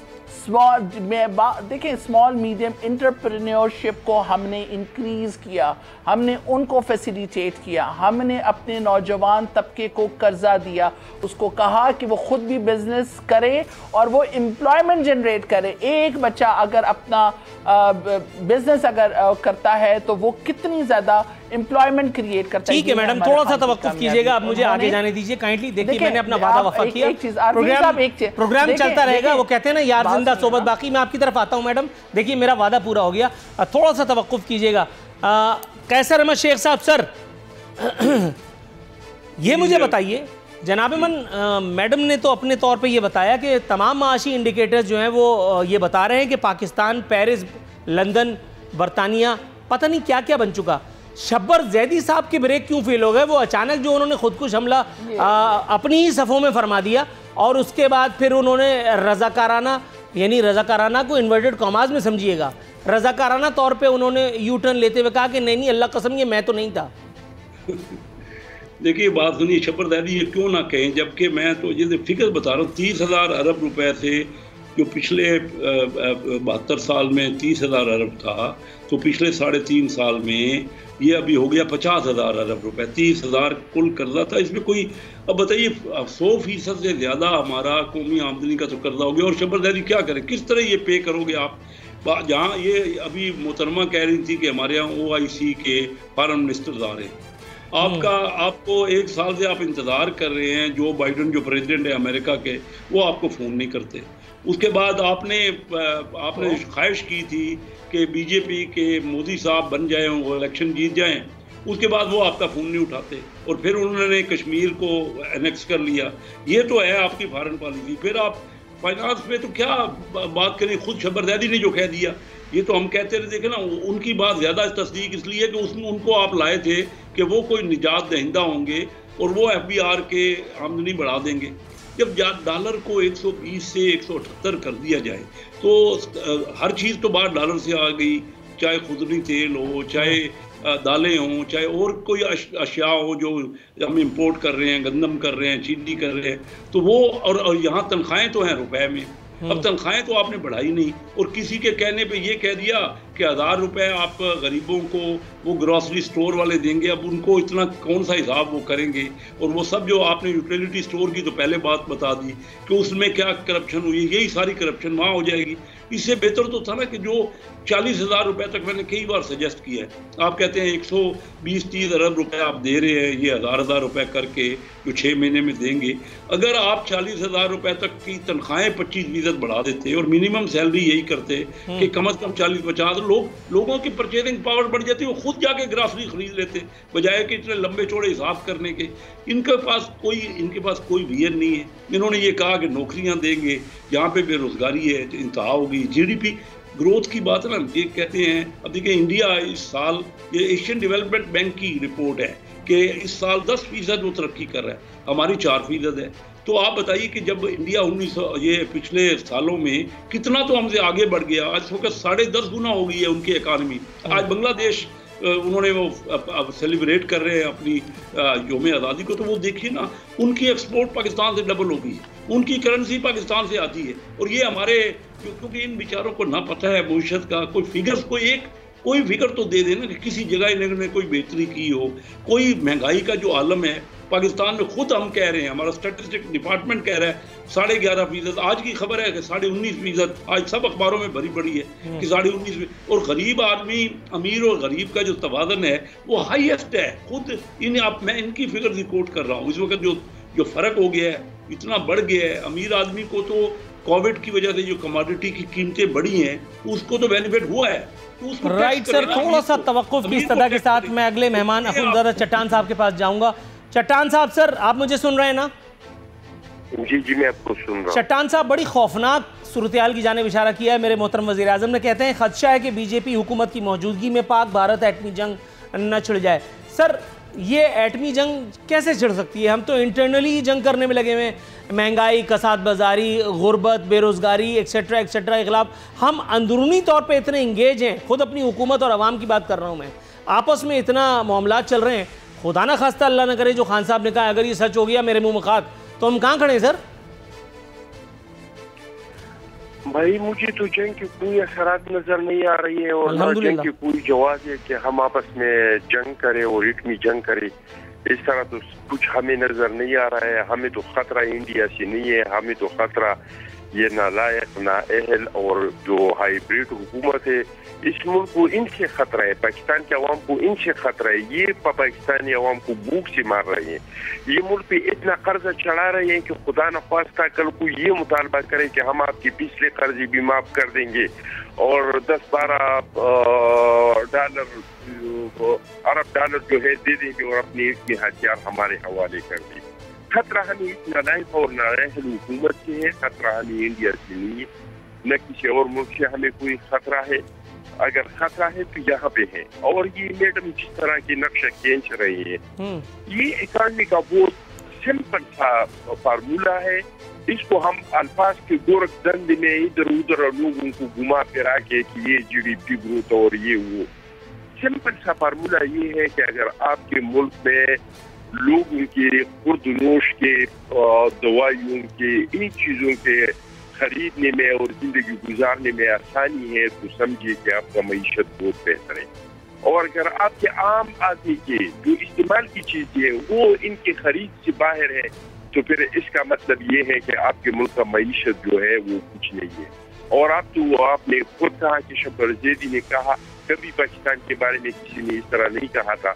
देखें, स्मॉल मीडियम एंटरप्रेन्योरशिप को हमने इंक्रीज किया, हमने उनको फैसिलिटेट किया, हमने अपने नौजवान तबके को कर्जा दिया, उसको कहा कि वो खुद भी बिजनेस करे और वो एम्प्लॉयमेंट जनरेट करे। एक बच्चा अगर अपना बिजनेस अगर करता है तो वो कितनी ज्यादा एम्प्लॉयमेंट क्रिएट करता है। ठीक है मैडम, थोड़ा सा तवक्कुफ कीजिएगा, अब मुझे आगे जाने दीजिए काइंडली। देखिए मैंने अपना वादा वफा किया, प्रोग्राम चलता रहेगा। वो कहते हैं ना यार जिंदा सोबत बाकी। मैं आपकी तरफ आता हूं मैडम, देखिए मेरा वादा पूरा हो गया, थोड़ा सा तवक्कुफ कीजिएगा। कैसर अहमद शेख साहब सर, ये मुझे बताइए, जनाब-ए-मन मैडम ने तो अपने तौर पे ये बताया कि तमाम माशी इंडिकेटर्स जो हैं वो ये बता रहे हैं कि पाकिस्तान पेरिस, लंदन, बरतानिया पता नहीं क्या क्या बन चुका। शब्बर जैदी साहब के ब्रेक क्यों फेल हो गए? वो अचानक जो उन्होंने खुदकुश हमला अपनी ही सफ़ों में फरमा दिया और उसके बाद फिर उन्होंने रज़ाकाराना, यानी रज़ाकाराना को इन्वर्टेड कॉमाज में समझिएगा, रज़ाकाराना तौर पे उन्होंने यू टर्न लेते हुए कहा कि नहीं अल्लाह कसम ये मैं तो नहीं था। देखिए बात सुनिए, शब्बर जैदी ये क्यों ना कहें, जबकि मैं तो ये फिक्र बता रहा हूँ 30,000 अरब रुपए से जो पिछले 72 साल में 30,000 अरब था, तो पिछले 3.5 साल में ये अभी हो गया 50,000 अरब रुपए। 30,000 कुल कर्जा था, इसमें कोई, अब बताइए 100% से ज़्यादा हमारा कौमी आमदनी का तो कर्जा हो गया। और शब्बर जैदी क्या करें, किस तरह ये पे करोगे आप? जहाँ ये अभी मोहतरमा कह रही थी कि हमारे यहाँ OIC के फॉरेन मिनिस्टर्स आ रहे हैं, आपको 1 साल से आप इंतज़ार कर रहे हैं, जो बाइडन जो प्रेसिडेंट है अमेरिका के, वो आपको फ़ोन नहीं करते। उसके बाद आपने ख्वाहिश की थी कि बीजेपी के मोदी साहब बन जाएं, वो इलेक्शन जीत जाएं, उसके बाद वो आपका फ़ोन नहीं उठाते और फिर उन्होंने कश्मीर को एनेक्स कर लिया। ये तो है आपकी फॉरेन पॉलिसी। फिर आप फाइनेंस में तो क्या बात करें, खुद शब्बर जैदी ने जो कह दिया, ये तो हम कहते रहे। देखे ना, उनकी बात ज़्यादा तस्दीक इसलिए कि उसमें उनको आप लाए थे कि वो कोई निजात दहिंदा होंगे और वो FBR के आमदनी बढ़ा देंगे। जब डॉलर को 120 से 178 कर दिया जाए तो हर चीज़ तो बाहर डॉलर से आ गई, चाहे खुदरी तेल हो, चाहे दालें हों, चाहे और कोई अशिया हो जो हम इंपोर्ट कर रहे हैं, गंदम कर रहे हैं, चीनी कर रहे हैं, तो वो और यहाँ तनख्वाहें तो हैं रुपए में। अब तनख्वाहें तो आपने बढ़ाई नहीं और किसी के कहने पे ये कह दिया कि 1000 रुपए आप गरीबों को वो ग्रॉसरी स्टोर वाले देंगे। अब उनको इतना कौन सा हिसाब वो करेंगे? और वो सब जो आपने यूटिलिटी स्टोर की तो पहले बात बता दी कि उसमें क्या करप्शन हुई, यही सारी करप्शन वहाँ हो जाएगी। इससे बेहतर तो था ना कि जो 40,000 रुपए तक मैंने कई बार सजेस्ट किया है, आप कहते हैं 120-30 अरब रुपए आप दे रहे हैं, ये हज़ार रुपए करके जो 6 महीने में देंगे। अगर आप 40,000 रुपए तक की तनख्वाहें 25% बढ़ा देते और मिनिमम सैलरी यही करते कि कम से कम 40-50, लोगों की परचेजिंग पावर बढ़ जाती, वो खुद जाके ग्रॉसरी खरीद लेते बजाय कि इतने लंबे चौड़े हिसाब करने के। इनके पास कोई विजन नहीं है। इन्होंने ये कहा कि नौकरियां देंगे, जहाँ पे बेरोजगारी है इंतहा होगी। GDP ग्रोथ की बात ना, ये कहते हैं, अब देखिए इंडिया इस साल, ये एशियन डेवलपमेंट बैंक की रिपोर्ट है कि इस साल 10% वो तरक्की कर रहा है, हमारी 4% है। तो आप बताइए कि जब इंडिया 1900 ये पिछले सालों में कितना तो हमसे आगे बढ़ गया, आज वक्त 10.5 गुना हो गई है उनकी इकानमी। आज बांग्लादेश उन्होंने वो अब सेलिब्रेट कर रहे हैं अपनी यौम आज़ादी को, तो वो देखिए ना, उनकी एक्सपोर्ट पाकिस्तान से डबल हो गई, उनकी करेंसी पाकिस्तान से आती है। और ये हमारे, क्योंकि इन बेचारों को ना पता है मुईशत का कोई फिगर्स, कोई एक कोई फिगर तो दे देना कि किसी जगह इन्होंने कोई बेहतरी की हो। कोई महंगाई का जो आलम है पाकिस्तान में, खुद हम कह रहे हैं, हमारा स्टैटिस्टिक डिपार्टमेंट कह रहा है 11.5%। आज की खबर है कि 19.5%, आज सब अखबारों में भरी पड़ी है कि 19.5%। और गरीब आदमी, अमीर और गरीब का जो तवाज़न है वो हाईएस्ट है। खुद मैं इनकी फिगर रिकॉर्ड कर रहा हूँ। इस वक्त जो फ़र्क हो गया है, इतना बढ़ गया है। अमीर आदमी को तो कोविड की वजह से जो कमोडिटी की कीमतें बढ़ी हैं उसको तो बेनिफिट हुआ है। तो राइट सर, थोड़ा सा तवक्कुफ की इस्तदा के साथ मैं अगले मेहमान अखुंज़ादा चट्टान साहब के पास जाऊंगा। चट्टान साहब, सर आप मुझे सुन रहे हैं ना? जी जी, मैं आपको सुन रहा हूँ। चट्टान साहब, बड़ी खौफनाक सूरत-ए-हाल की जानिब इशारा किया है मेरे मोहतरम वज़ीर आज़म ने। कहते हैं खदशा है कि बीजेपी हुकूमत की मौजूदगी में पाक भारत एटमी जंग न छिड़ जाए। सर, ये एटमी जंग कैसे छिड़ सकती है? हम तो इंटरनली ही जंग करने में लगे हुए हैं। महंगाई, कसाद बाजारी, गुर्बत, बेरोज़गारी एक्सेट्रा एक्सेट्रा के खिलाफ हम अंदरूनी तौर पे इतने इंगेज हैं। खुद अपनी हुकूमत और अवाम की बात कर रहा हूँ मैं। आपस में इतना मामलात चल रहे हैं, खुदा ना खास्ता अल्लाह ना करे जो खान साहब ने कहा अगर ये सच हो गया मेरे मुंह में खाक, तो हम कहाँ खड़े हैं सर? भाई मुझे तो जंग की कोई असरात नजर नहीं आ रही है और ना जंग की कोई जवाब है कि हम आपस में जंग करें और इतनी जंग करें। इस तरह तो कुछ हमें नजर नहीं आ रहा है। हमें तो खतरा इंडिया से नहीं है, हमें तो खतरा ये नालायक, नाअहल और जो हाइब्रिड हुकूमत है इस मुल्क को, इनसे खतरा है। पाकिस्तान के अवाम को इनसे खतरा है। ये पाकिस्तानी अवाम को भूख से मार रहे हैं। ये मुल्क पे इतना कर्जा चढ़ा रहे हैं कि खुदा न खास्ता कल को ये मुतालबा करें कि हम आपके पिछले कर्जे भी माफ कर देंगे और 10-12 अरब डॉलर जो है दे देंगे और अपने इतने हथियार हमारे हवाले कर देंगे। खतरा हमें इस नालायक और नाअहल हुकूमत से है, खतरा हमें इंडिया से नहीं है, न किसी और मुल्क से हमें कोई खतरा है। अगर खतरा है तो यहाँ पे है। और ये मैडम जिस तरह की नक्शा खींच रही है, ये इकॉनमी का बहुत सिंपल सा फार्मूला है। इसको हम अल्फाज के गोरख दंड में इधर उधर लोगों को घुमा फिरा के कि ये GDP ग्रोथ और ये वो, सिंपल सा फार्मूला ये है कि अगर आपके मुल्क में लोगों के खुर्दनोश के, दवाइयों के, इन चीजों के खरीदने में और जिंदगी गुजारने में आसानी है तो समझिए कि आपका मईशत बहुत बेहतर है। और अगर आपके आम आदमी के जो इस्तेमाल की चीजें है वो इनके खरीद से बाहर है तो फिर इसका मतलब ये है कि आपके मुल्क का मईशत जो है वो कुछ नहीं है। और आपने खुद कहा कि शब्बर ज़ैदी ने कहा, कभी पाकिस्तान के बारे में किसी ने इस तरह नहीं कहा था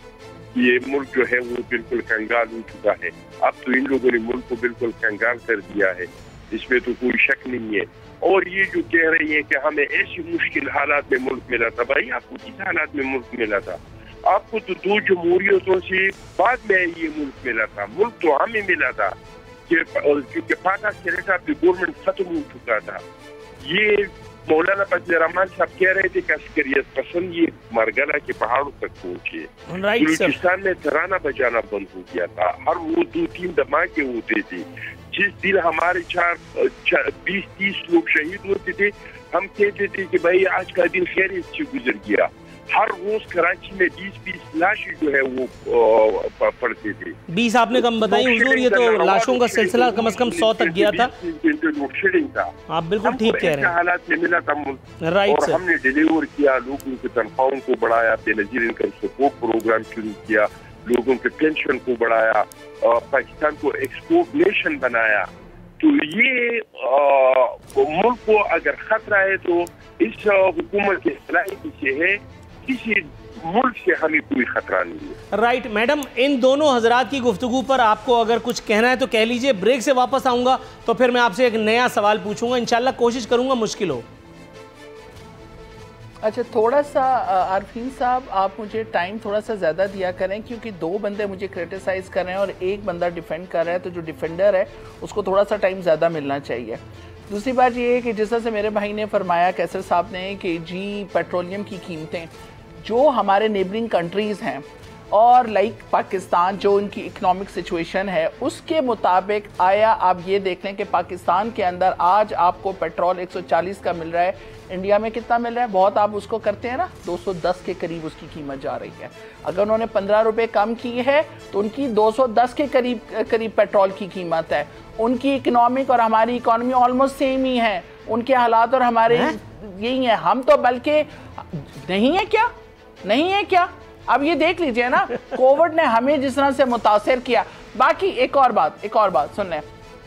कि ये मुल्क जो है वो बिल्कुल कंगाल हो चुका है। अब तो इन लोगों ने मुल्क को बिल्कुल कंगाल कर दिया है, इसमें तो कोई शक नहीं है। और ये जो कह रही है कि हमें ऐसी मुश्किल हालात में मुल्क मिला था, भाई आपको किस हालात में मुल्क मिला था? आपको तो 2 जमहूरियतों से बाद में ये मुल्क मिला था। मुल्क तो हमें मिला था क्योंकि पाकिस्तान की गवर्नमेंट खत्म हो चुका था। ये मौलाना फजल रहमान साहब कह रहे थे कि अस्करियत पसंद ये मरगला के पहाड़ों तक पहुंचे। बलूचिस्तान में तराना बजाना बंद हो गया था। हर वो 2-3 धमाके होते थे। जिस दिन हमारे 20-30 लोग शहीद होते थे, हम कहते थे कि भाई आज का दिन खैरियत से गुजर गया। हर रोज कराची में 20-20 लाशें जो है वो पड़ते थे। 20 आपने कम बताई हुजूर, ये तो लाशों का सिलसिला कम से कम 100 तक गया था। आप बिल्कुल ठीक कह रहे हैं। हालात में मिला था राइट और हमने डिलीवर किया, लोगों की तनख्वाहों को बढ़ाया, बेनजीर इनकम सपोर्ट प्रोग्राम शुरू किया, लोगों के पेंशन को बढ़ाया, पाकिस्तान को एक्सपोर्ट नेशन बनाया। तो ये मुल्क को अगर खतरा है तो इस हुकूमत के सलाहियत से है, किसी मुल्क से हमें कोई खतरा नहीं है। राइट मैडम, इन दोनों हजरात की गुफ्तगू पर आपको अगर कुछ कहना है तो कह लीजिए। ब्रेक से वापस आऊंगा तो फिर मैं आपसे एक नया सवाल पूछूंगा, इंशाल्लाह कोशिश करूंगा मुश्किल हो। अच्छा, थोड़ा सा आरफीन साहब आप मुझे टाइम थोड़ा सा ज़्यादा दिया करें क्योंकि 2 बंदे मुझे क्रिटिसाइज़ कर रहे हैं और एक बंदा डिफेंड कर रहा है, तो जो डिफेंडर है उसको थोड़ा सा टाइम ज़्यादा मिलना चाहिए। दूसरी बात ये है कि जिस तरह से मेरे भाई ने फरमाया, कैसर साहब ने, कि जी पेट्रोलियम की कीमतें जो हमारे नेबरिंग कंट्रीज़ हैं और लाइक पाकिस्तान जो उनकी इकोनॉमिक सिचुएशन है उसके मुताबिक, आया आप ये देख लें कि पाकिस्तान के अंदर आज आपको पेट्रोल 140 का मिल रहा है, इंडिया में कितना मिल रहा है? बहुत आप उसको करते हैं ना, 210 के करीब उसकी कीमत जा रही है। अगर उन्होंने 15 रुपये कम की है तो उनकी 210 के करीब पेट्रोल की कीमत है। उनकी इकोनॉमिक और हमारी इकोनॉमी ऑलमोस्ट सेम ही है। उनके हालात और हमारे यही है। हम तो बल्कि नहीं है क्या, नहीं है क्या? अब ये देख लीजिए ना, कोविड ने हमें जिस तरह से मुतासिर किया। बाकी एक और बात सुन लें,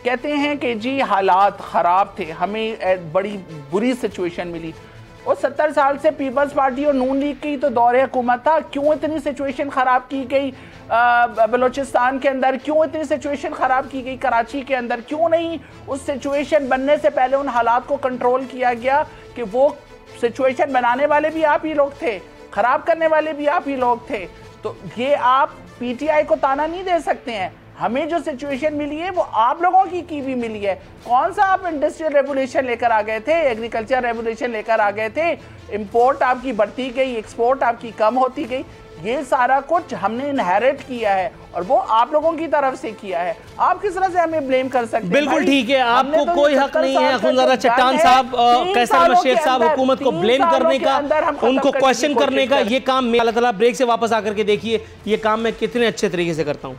कहते हैं कि जी हालात ख़राब थे, हमें बड़ी बुरी सिचुएशन मिली। और 70 साल से पीपल्स पार्टी और नून लीग की तो दौरे हुकूमत था, क्यों इतनी सिचुएशन ख़राब की गई बलूचिस्तान के अंदर, क्यों इतनी सिचुएशन ख़राब की गई कराची के अंदर? क्यों नहीं उस सिचुएशन बनने से पहले उन हालात को कंट्रोल किया गया? कि वो सिचुएशन बनाने वाले भी आप ही लोग थे, ख़राब करने वाले भी आप ही लोग थे। तो ये आप पीटीआई को ताना नहीं दे सकते हैं। हमें जो सिचुएशन मिली है वो आप लोगों की भी मिली है। कौन सा आप इंडस्ट्रियल रेवोल्यूशन लेकर आ गए थे, एग्रीकल्चर रेवोल्यूशन लेकर आ गए थे, इंपोर्ट आपकी बढ़ती गई, एक्सपोर्ट आपकी कम होती गई। ये सारा कुछ हमने इनहेरिट किया है और वो आप लोगों की तरफ से किया है। आप किस तरह से हमें ब्लेम कर सकते हैं? बिल्कुल ठीक है, आपको तो कोई हक नहीं है खुंजादा चट्टान साहब, कैसर मशीद साहब हुकूमत को ब्लेम करने का, उनको क्वेश्चन करने का। ये काम मैं अल्लाह ताला ब्रेक से वापस आकर के देखिए ये काम मैं कितने अच्छे तरीके से करता हूँ।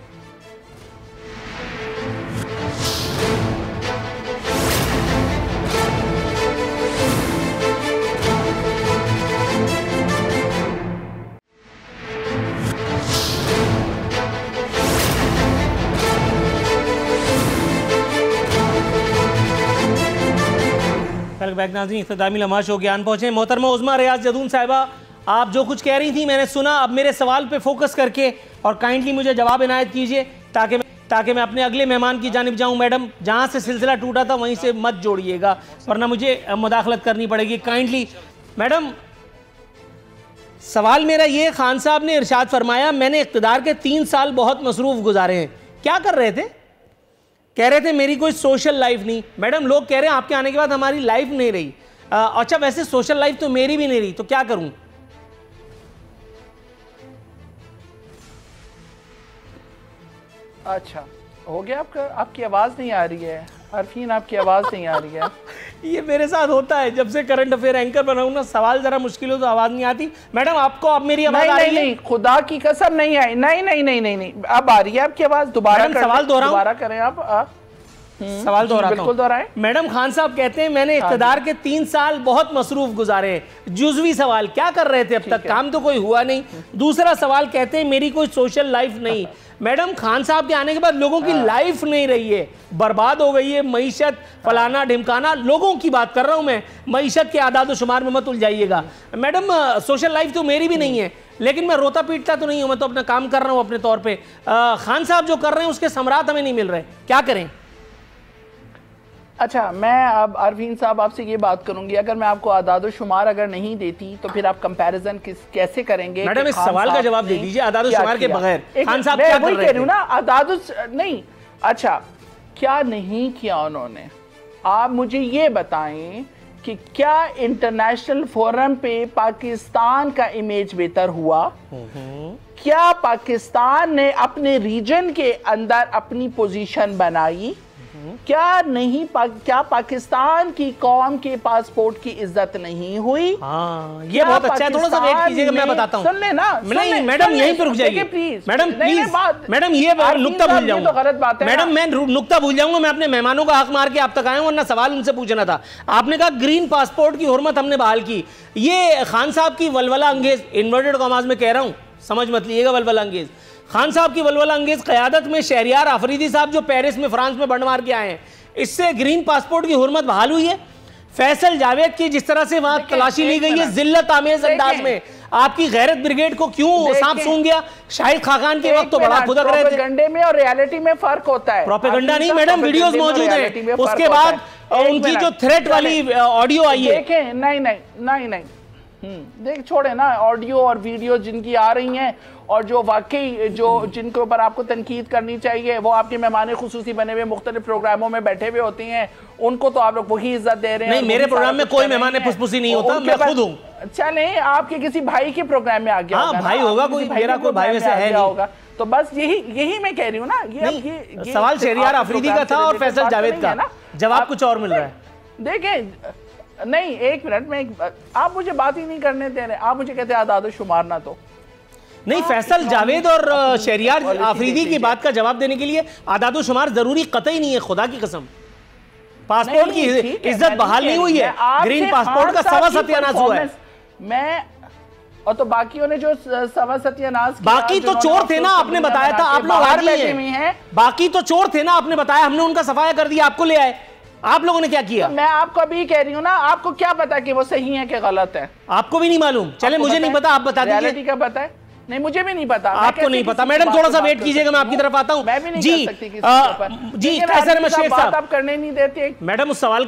बैक नाज़रीन, इख्तितामी लम्हा शो ज्ञान पहुँचे। मोहतरमा उज़्मा रियाज जदून साहिबा, आप जो कुछ कह रही थी मैंने सुना। अब मेरे सवाल पे फोकस करके और काइंडली मुझे जवाब इनायत कीजिए ताकि मैं अपने अगले मेहमान की जानिब जाऊँ। मैडम, जहाँ से सिलसिला टूटा था वहीं से मत जोड़िएगा वरना मुझे मुदाखलत करनी पड़ेगी। काइंडली मैडम, सवाल मेरा ये, खान साहब ने इरशाद फरमाया मैंने इक़्तिदार के 3 साल बहुत मसरूफ़ गुजारे हैं। क्या कर रहे थे? कह रहे थे मेरी कोई सोशल लाइफ नहीं। मैडम, लोग कह रहे हैं आपके आने के बाद हमारी लाइफ नहीं रही। अच्छा, वैसे सोशल लाइफ तो मेरी भी नहीं रही, तो क्या करूं? अच्छा, हो गया आपका? आपकी आवाज़ नहीं आ रही है अरफीन, आपकी आवाज़ नहीं आ रही है। ये मेरे साथ होता है जब से करंट अफेयर एंकर बना हूं ना, सवाल जरा मुश्किल हो तो आवाज़ नहीं आती। मैडम, आपको अब मेरी आवाज़ आ रही है? नहीं, खुदा की कसम नहीं आई। नहीं, अब आ रही है आपकी आवाज़। दोबारा सवाल दोहराऊं? करें आप। सवाल दोहराता हूं। बिल्कुल दोहराएं। मैडम, खान साहब कहते हैं मैंने इक़्तिदार के 3 साल बहुत मसरूफ गुजारे हैं। जुज़वी सवाल, क्या कर रहे थे अब तक? काम तो कोई हुआ नहीं। दूसरा सवाल, कहते हैं मेरी कोई सोशल लाइफ नहीं। मैडम, खान साहब के आने के बाद लोगों की लाइफ नहीं रही है, बर्बाद हो गई है। मईशत फलाना ढिमकाना, लोगों की बात कर रहा हूं मैं, मईशत के आदाद व शुमार में मत उलझाइएगा। मैडम, सोशल लाइफ तो मेरी भी नहीं है, लेकिन मैं रोता पीटता तो नहीं हूं, मैं तो अपना काम कर रहा हूं अपने तौर पे। खान साहब जो कर रहे हैं उसके समरात हमें नहीं मिल रहे, क्या करें? अच्छा, मैं अब अरफीन साहब आपसे ये बात करूंगी, अगर मैं आपको आदाद शुमार अगर नहीं देती तो फिर आप कंपैरिजन कैसे करेंगे? मैडम, इस सवाल का जवाब दे दीजिए आदाद शुमार के बगैर। खान साहब क्या कर रहे थे? ना आदाद नहीं, अच्छा क्या नहीं किया उन्होंने? आप मुझे ये बताएं कि क्या इंटरनेशनल फोरम पे पाकिस्तान का इमेज बेहतर हुआ? क्या पाकिस्तान ने अपने रीजन के अंदर अपनी पोजीशन बनाई? क्या नहीं? क्या पाकिस्तान की कौम के पासपोर्ट की इज्जत नहीं हुई? ये बहुत अच्छा है, थोड़ा सा वेट कीजिएगा, मैं बताता हूँ। सुन लेना। नहीं मैडम, यहीं पे रुक जाइए प्लीज। मैडम प्लीज, मैडम ये नुक्ता भूल जाऊंगा। तो गलत बात है मैडम, मैं नुक्ता भूल जाऊंगा। मैं अपने मेहमानों का हक मार के आप तक आया हूं, वरना सवाल उनसे पूछना था। आपने कहा ग्रीन पासपोर्ट की हुर्मत हमने बहाल की। ये खान साहब की वलवला अंगेज, इन्वर्टेड कॉमास में कह रहा हूं, समझ मत लीजिएगा वलवला अंगेज। खान साहब की वलवला अंगेज क़यादत में शहरियार आफरीदी साहब जो पेरिस में फ्रांस में बंड मार के आए हैं, इससे ग्रीन पासपोर्ट की हुर्मत बहाल हुई है। फैसल जावेद की जिस तरह से वहां तलाशी ली गई है जिल्लत आमेज अंदाज में, आपकी गैरत ब्रिगेड को क्यों सांप सूंघ गया? शाहिद खाकान के वक्त तो बड़ा खुदक रहे थे। प्रोपेगेंडा में और रियलिटी में फर्क होता है। प्रोपेगेंडा नहीं मैडम, वीडियोस मौजूद हैं। उसके बाद उनकी जो थ्रेट वाली ऑडियो आई है, देखें। नहीं देख छोड़े ना, ऑडियो और वीडियो जिनकी आ रही हैं और जो वाकई जो जिनके ऊपर आपको तनकीद करनी चाहिए, वो आपके मेहमान खुसूसी बने हुए मुख्तलिफ प्रोग्रामों में बैठे हुए होती हैं, उनको तो आप लोग वही इज्जत दे रहे हैं। नहीं, मेरे प्रोग्राम में कोई मेहमान फुसफुसी नहीं होता, मैं खुद हूँ। चले, आपके किसी भाई के प्रोग्राम में आ गया होगा। भाई होगा कोई, मेरा कोई भाई वैसे है नहीं। तो बस यही मैं कह रही हूँ ना। ये सवाल शहरियार आफरीदी का था और फैसल जावेद का, जवाब कुछ और मिल रहा है। देखें, नहीं एक मिनट में, आप मुझे बात ही नहीं करने दे रहे। आप मुझे कहते हैं आदाद शुमार ना, तो नहीं, फैसल जावेद और शहरियार आफरीदी की बात का जवाब देने के लिए आदाद शुमार जरूरी कतई नहीं है, खुदा की कसम। पासपोर्ट की इज्जत बहाल नहीं हुई है, ग्रीन पासपोर्ट का सवा सत्यानाश हुआ है। मैं और तो बाकियों ने जो सवा सत्यानाश किया, बाकी तो चोर थे ना, आपने बताया था, आप लोग बाहर बैठे आगे हुए हैं। बाकी तो चोर थे ना, आपने बताया, हमने उनका सफाया कर दिया, आपको ले आए। आप लोगों ने क्या किया? मैं आपको अभी कह रही हूँ ना, आपको क्या पता कि वो सही है कि गलत है? आपको भी नहीं मालूम? चले, मुझे नहीं पता, आप बता दीजिए। रियलिटी का पता है? नहीं, मुझे भी नहीं पता। आपको नहीं पता? मैडम थोड़ा सा वेट कीजिएगा, मैं आपकी तरफ आता हूँ। मैं भी नहीं जी कर सकती किसी के ऊपर। जी, कैसर अहमद शेख साहब, आप करने नहीं देते। मैडम उस सवाल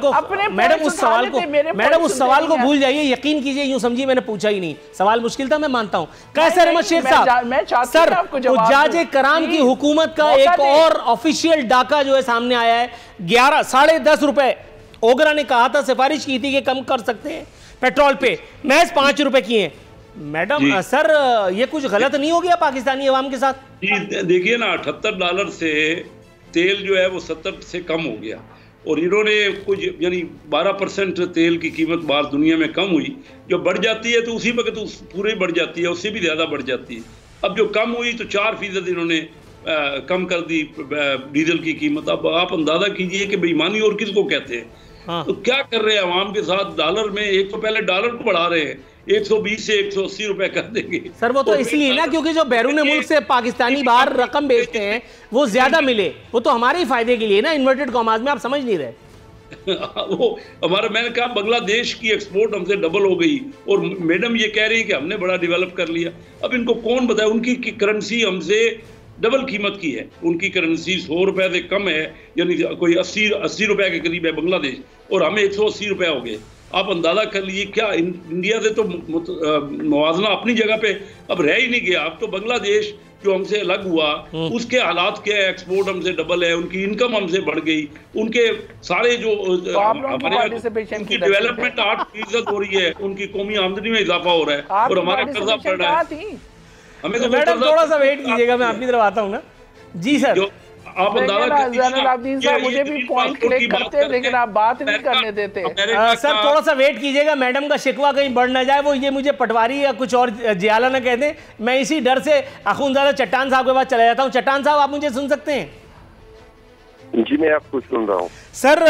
को भूल जाइए, यकीन कीजिए, यूं समझिए मैंने पूछा ही नहीं। सवाल मुश्किल था, मैं मानता हूँ। कैसर अहमद शेख साहब, सर, हुज्जाज कराम की हुकूमत का एक और ऑफिशियल डाका जो है सामने आया है। 10.5 रुपए ओगरा ने कहा था, सिफारिश की थी कि कम कर सकते हैं पेट्रोल पे, महज 5 रुपए किए। मैडम सर, ये कुछ गलत नहीं हो गया पाकिस्तानी अवाम के साथ? जी देखिए ना, $78 से तेल जो है वो 70 से कम हो गया, और इन्होंने कुछ यानी 12% तेल की कीमत बाहर दुनिया में कम हुई। जो बढ़ जाती है तो उसी वक्त तो पूरे बढ़ जाती है, उससे भी ज़्यादा बढ़ जाती है। अब जो कम हुई तो 4% इन्होंने कम कर दी डीजल की कीमत। अब आप अंदाजा कीजिए कि बेईमानी और किसको कहते हैं। हाँ। तो क्या कर रहे हैं अवाम के साथ? डॉलर में एक तो पहले डॉलर को बढ़ा रहे हैं, 120 से 180 रुपए कर देंगे। सर वो तो इसलिए ना क्योंकि जो बैरून मुल्क से पाकिस्तानी बाहर रकम बेचते हैं वो ज्यादा मिले, वो तो हमारे ही फायदे के लिए ना, इन्वर्टेड कॉमास में, आप समझ नहीं रहे। वो हमारा, मैंने कहा बांग्लादेश की एक्सपोर्ट हमसे डबल हो गई, और मैडम ये कह रही है कि हमने बड़ा डेवलप कर लिया। अब इनको कौन बताए, उनकी करेंसी हमसे डबल कीमत की है। उनकी करेंसी 100 रुपए से कम है, यानी कोई 80 रुपए के करीब है बांग्लादेश, और हमें 180 रुपए हो गए। आप अंदाजा कर लीजिए, क्या इंडिया से तो मुवाजना अपनी जगह पे अब रह ही नहीं गया। अब तो बांग्लादेश जो हमसे अलग हुआ, उसके हालात क्या है? एक्सपोर्ट हमसे डबल है, उनकी इनकम हमसे बढ़ गई, उनके सारे जो हमारे डेवलपमेंट 8% हो रही है, उनकी कौमी आमदनी में इजाफा हो रहा है, और हमारा कर्जा बढ़ रहा है। हमें तो मैडम थोड़ा सा वेट कीजिएगा, मैं आपकी तरफ आता हूँ ना। जी सर, आप मुझे भी पॉइंट क्लिक करते हैं, लेकिन आप बात नहीं करने देते। सर थोड़ा सा वेट कीजिएगा, मैडम का शिकवा कहीं बढ़ ना जाए, वो ये मुझे पटवारी या कुछ और जियाला ना कह दें। मैं इसी डर से अखुंज़ादा चट्टान साहब के पास चला जाता हूँ। चट्टान साहब, आप मुझे सुन सकते हैं? जी मैं आपको सुन रहा हूँ। सर,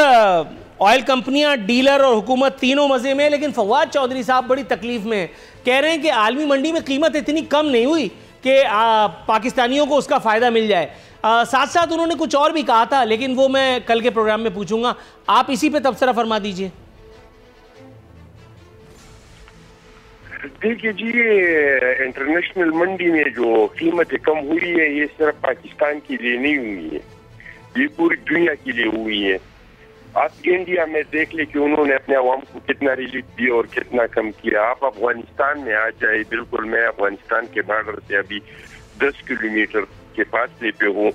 ऑयल कंपनियां, डीलर और हुकूमत तीनों मजे में, लेकिन फवाद चौधरी साहब बड़ी तकलीफ में। कह रहे हैं कि आलमी मंडी में कीमत इतनी कम नहीं हुई कि पाकिस्तानियों को उसका फ़ायदा मिल जाए। साथ साथ उन्होंने कुछ और भी कहा था, लेकिन वो मैं कल के प्रोग्राम में पूछूंगा। आप इसी पे तबसरा फरमा दीजिए। देखिए जी, इंटरनेशनल मंडी में जो कीमतें कम हुई है, ये सिर्फ पाकिस्तान के लिए नहीं हुई है, ये पूरी दुनिया के लिए हुई है। आप इंडिया में देख ले कि उन्होंने अपने अवाम को कितना रिलीफ दिया और कितना कम किया। आप अफगानिस्तान में आ जाए, बिल्कुल मैं अफगानिस्तान के बॉर्डर से अभी 10 किलोमीटर के फासले पे हूँ।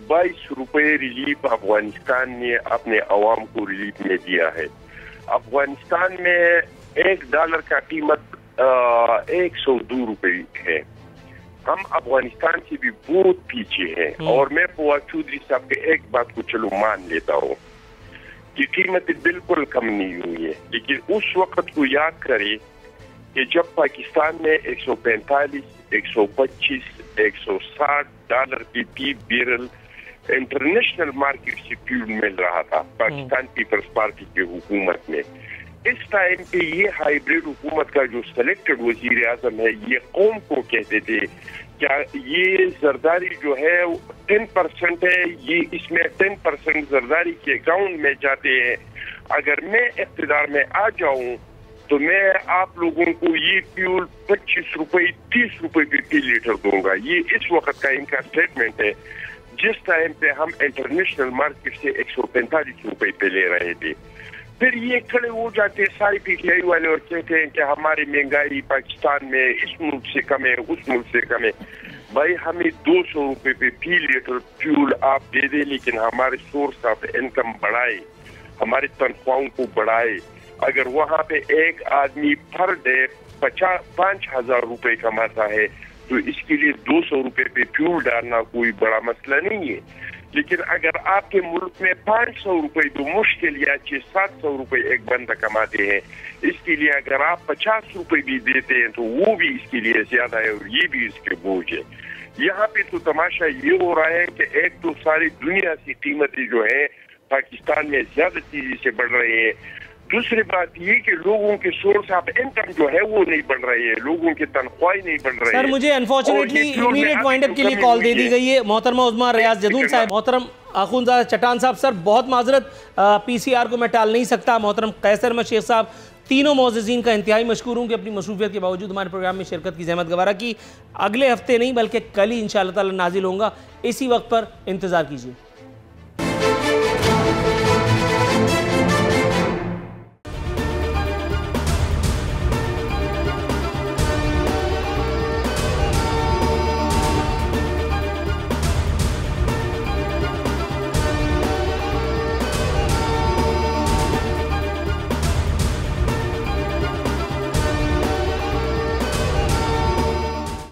22 रुपए रिलीफ अफगानिस्तान ने अपने अवाम को रिलीफ में दिया है। अफगानिस्तान में $1 का कीमत 102 रुपए है। हम अफगानिस्तान से भी बहुत पीछे हैं, और मैं फवाद चौधरी साहब के एक बात को चलो मान लेता हूँ कि कीमतें बिल्कुल कम नहीं हुई है, लेकिन उस वक्त को याद करें कि जब पाकिस्तान में 145, 125, $160 की फी बैरल इंटरनेशनल मार्केट से फ्यूल मिल रहा था पाकिस्तान पीपल्स पार्टी की हुकूमत में। इस टाइम पे ये हाइब्रिड हुकूमत का जो सिलेक्टेड वजीर आजम है, ये कौम को कहते थे क्या ये जरदारी जो है 10% है, ये इसमें 10% जरदारी के अकाउंट में जाते हैं। अगर मैं इख्तिदार में आ जाऊं तो मैं आप लोगों को ये फ्यूल 25 रुपए 30 रुपए प्रति लीटर दूंगा। ये इस वक्त का इनका स्टेटमेंट है, जिस टाइम पे हम इंटरनेशनल मार्केट से 145 रुपए पे ले रहे थे। फिर ये खड़े हो जाते सारी पीटीआई वाले और कहते हैं कि हमारी महंगाई पाकिस्तान में इस मुल्क से कम है, उस मुल्क से कम है। भाई हमें 200 रुपए पे फी लीटर फ्यूल आप दे दे, लेकिन हमारे सोर्स ऑफ इनकम बढ़ाए, हमारी तनख्वाहों को बढ़ाए। अगर वहाँ पे एक आदमी पर डे 5,000 रुपए कमाता है तो इसके लिए 200 रुपए पे फ्यूल डालना कोई बड़ा मसला नहीं है। लेकिन अगर आपके मुल्क में 500 रुपए तो मुश्किल या 600-700 रुपए एक बंदा कमाते हैं, इसके लिए अगर आप 50 रुपए भी देते हैं तो वो भी इसके लिए ज्यादा है और ये भी इसके बोझ है। यहाँ पे तो तमाशा ये हो रहा है कि एक तो सारी दुनिया की कीमतें जो है पाकिस्तान में ज्यादा तेजी से बढ़ रहे हैं। दूसरी बात ये कि लोगों के सोर्स ऑफ इनकम जो है वो नहीं बढ़ रही है, लोगों की तनख्वाही नहीं बढ़ रही है। सर मुझे अनफॉर्चुनेटली इमीडिएट वाइंड अप के लिए कॉल दे दी गई है। मोहतरमा उस्मा रियाज जदून साहब, मोहतरम आखुंजा चट्टान साहब, सर बहुत माजरत, PCR को मैं टाल नहीं सकता। मोहतरम कैसर अहमद शेख साहब, तीनों मोअज़्ज़िज़ीन का इंतहाई मशकूर हूँ कि अपनी मसरूफियत के बावजूद हमारे प्रोग्राम में शिरकत की ज़हमत गवारा की। अगले हफ्ते नहीं बल्कि कल ही इंशाअल्लाह ताला नाजिल होगा, इसी वक्त पर इंतज़ार कीजिए।